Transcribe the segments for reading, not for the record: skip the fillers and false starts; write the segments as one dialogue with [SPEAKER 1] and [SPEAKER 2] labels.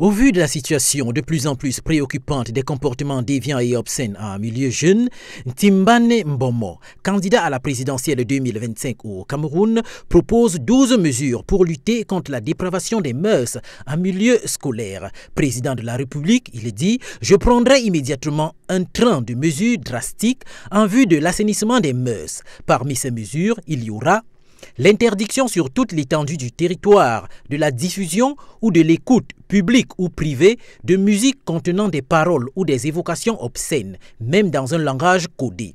[SPEAKER 1] Au vu de la situation de plus en plus préoccupante des comportements déviants et obscènes en milieu jeune, Timbane Mbomo, candidat à la présidentielle 2025 au Cameroun, propose 12 mesures pour lutter contre la dépravation des mœurs en milieu scolaire. Président de la République, il dit « Je prendrai immédiatement un train de mesures drastiques en vue de l'assainissement des mœurs. Parmi ces mesures, il y aura l'interdiction sur toute l'étendue du territoire de la diffusion ou de l'écoute publique ou privée de musique contenant des paroles ou des évocations obscènes, même dans un langage codé.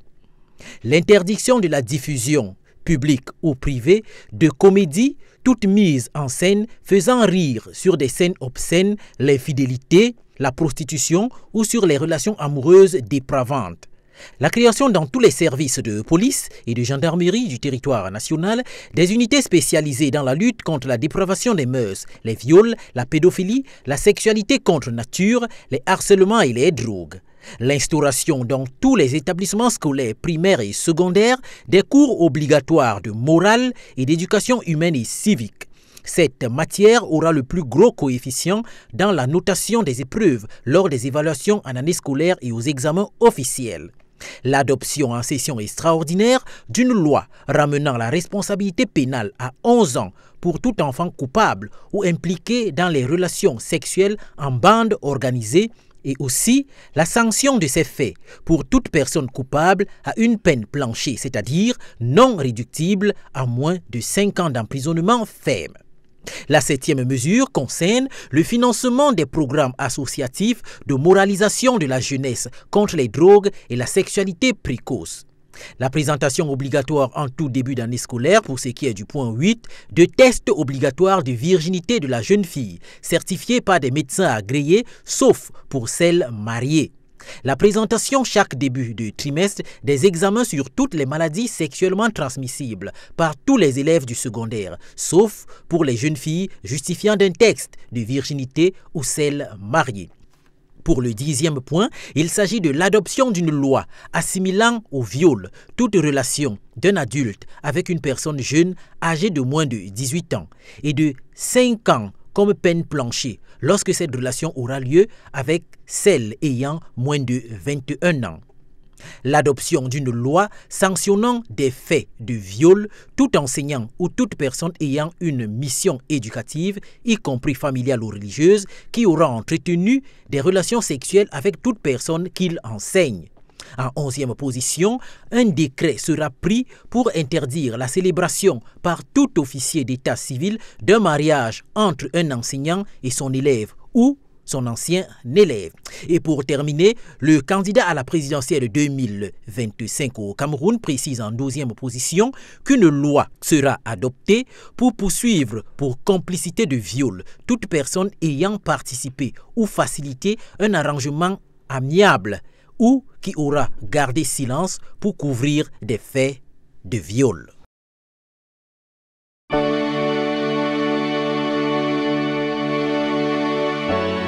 [SPEAKER 1] L'interdiction de la diffusion publique ou privée de comédies, toute mise en scène faisant rire sur des scènes obscènes, l'infidélité, la prostitution ou sur les relations amoureuses dépravantes. La création dans tous les services de police et de gendarmerie du territoire national des unités spécialisées dans la lutte contre la dépravation des mœurs, les viols, la pédophilie, la sexualité contre nature, les harcèlements et les drogues. L'instauration dans tous les établissements scolaires primaires et secondaires des cours obligatoires de morale et d'éducation humaine et civique. Cette matière aura le plus gros coefficient dans la notation des épreuves lors des évaluations en année scolaire et aux examens officiels. L'adoption en session extraordinaire d'une loi ramenant la responsabilité pénale à 11 ans pour tout enfant coupable ou impliqué dans les relations sexuelles en bande organisée et aussi la sanction de ces faits pour toute personne coupable à une peine planchée, c'est-à-dire non réductible à moins de 5 ans d'emprisonnement ferme. La 7e mesure concerne le financement des programmes associatifs de moralisation de la jeunesse contre les drogues et la sexualité précoce. La présentation obligatoire en tout début d'année scolaire pour ce qui est du point 8 de tests obligatoires de virginité de la jeune fille, certifiés par des médecins agréés, sauf pour celles mariées. La présentation chaque début de trimestre des examens sur toutes les maladies sexuellement transmissibles par tous les élèves du secondaire, sauf pour les jeunes filles justifiant d'un texte de virginité ou celles mariées. Pour le 10e point, il s'agit de l'adoption d'une loi assimilant au viol toute relation d'un adulte avec une personne jeune âgée de moins de 18 ans et de 5 ans comme peine planchée lorsque cette relation aura lieu avec celle ayant moins de 21 ans. L'adoption d'une loi sanctionnant des faits de viol, tout enseignant ou toute personne ayant une mission éducative, y compris familiale ou religieuse, qui aura entretenu des relations sexuelles avec toute personne qu'il enseigne. En 11e position, un décret sera pris pour interdire la célébration par tout officier d'état civil d'un mariage entre un enseignant et son élève ou son ancien élève. Et pour terminer, le candidat à la présidentielle 2025 au Cameroun précise en 12e position qu'une loi sera adoptée pour poursuivre pour complicité de viol toute personne ayant participé ou facilité un arrangement amiable ou qui aura gardé silence pour couvrir des faits de viol.